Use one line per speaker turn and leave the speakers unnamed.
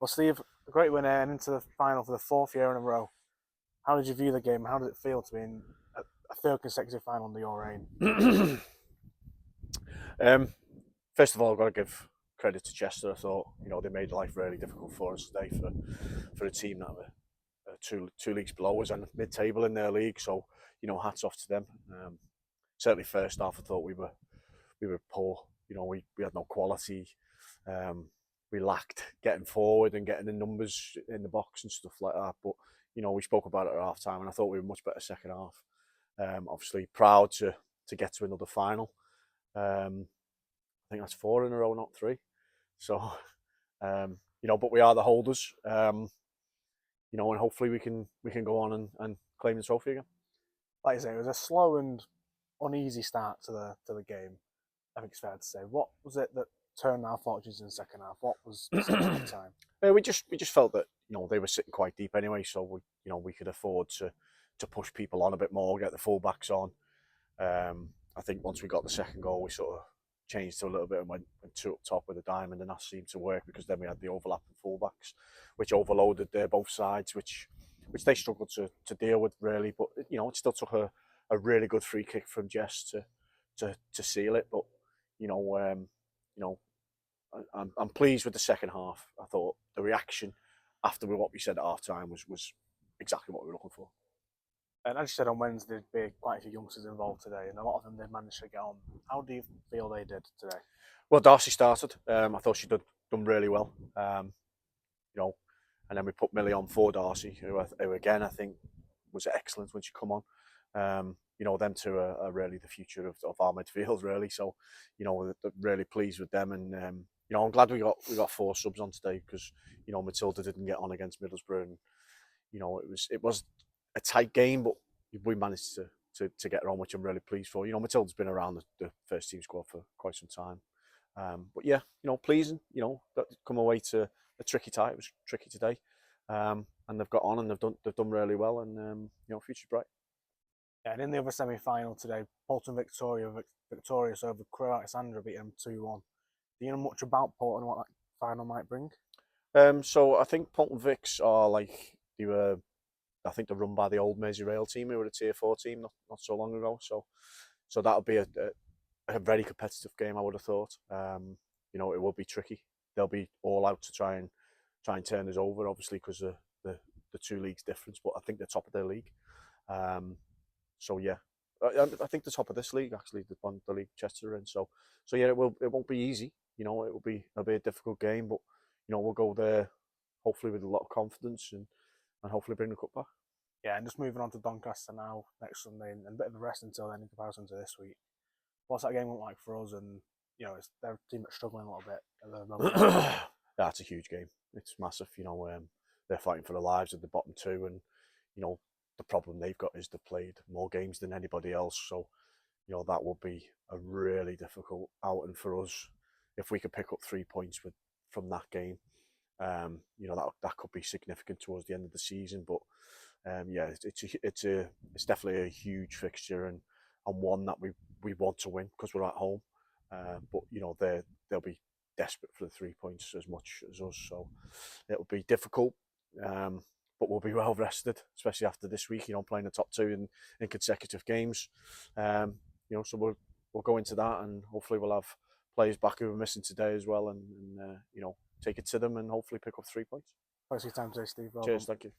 Well, Steve, a great winner and into the final for the fourth year in a row. How did you view the game? How did it feel to be in a third consecutive final under your reign?
um, First of all, I've got to give credit to Chester. I thought they made life really difficult for us today for a team that were two leagues below us and mid-table in their league. So hats off to them. Certainly, first half I thought we were poor. We had no quality. Um, we lacked getting forward and getting the numbers in the box and stuff like that. But we spoke about it at half time, and I thought we were much better second half. Obviously, proud to get to another final. Um, I think that's four in a row, not three. So, but we are the holders. And hopefully we can go on and claim the trophy again.
Like I say, it was a slow and uneasy start to the game. I think it's fair to say. What was it that turned our fortunes in the second half? What was the time?
We just felt that they were sitting quite deep anyway, so we could afford to push people on a bit more, get the fullbacks on. I think once we got the second goal, we sort of changed to a little bit and went two up top with a diamond, and that seemed to work because then we had the overlapping fullbacks, which overloaded both sides, which they struggled to deal with really. But it still took a really good free kick from Jess to seal it. But you know, um, you know, I'm pleased with the second half. I thought the reaction after what we said at half time was exactly what we were looking for.
And as you said on Wednesday, there'd be quite a few youngsters involved today, and a lot of them did manage to get on. How do you feel they did today?
Well, Darcy started. I thought she'd done really well. And then we put Millie on for Darcy, who again I think was excellent when she come on. Them two are really the future of our midfield, really. So, they're really pleased with them, and I'm glad we got four subs on today because Matilda didn't get on against Middlesbrough, and it was a tight game, but we managed to get her on, which I'm really pleased for. Matilda's been around the first team squad for quite some time. But yeah, pleasing, that come away to a tricky tie. It was tricky today. And they've got on and they've done really well, and future's bright.
Yeah, and in the other semi-final today, Bolton victorious over Crewe Alexandra, beating them 2-1. Do you know much about Bolton and what that final might bring?
So I think Bolton Vics are like I think they're run by the old Merseyrail team, who were a Tier 4 team not so long ago. So that'll be a very competitive game, I would have thought. It will be tricky. They'll be all out to try and turn us over, obviously, because of the two leagues difference. But I think they're top of their league. So yeah, I think the top of this league actually, the league Chester are in. So yeah, it won't be easy. It'll be a difficult game, but we'll go there hopefully with a lot of confidence and hopefully bring the cup back.
Yeah, and just moving on to Doncaster now next Sunday, and a bit of a rest until then in comparison to this week. What's that game look like for us? And it's their team that's struggling a little bit at the moment.
That's a huge game. It's massive. They're fighting for their lives at the bottom two, and the problem they've got is they've played more games than anybody else. So that will be a really difficult outing for us if we could pick up 3 points from that game. That could be significant towards the end of the season. But yeah, it's definitely a huge fixture and one that we want to win because we're at home. But they'll be desperate for the 3 points as much as us. So it'll be difficult. But we'll be well rested, especially after this week. Playing the top two in consecutive games. So we'll go into that, and hopefully we'll have players back who were missing today as well, and take it to them and hopefully pick up 3 points.
Thanks for your time today, Steve. Well
Cheers,
done.
thank you.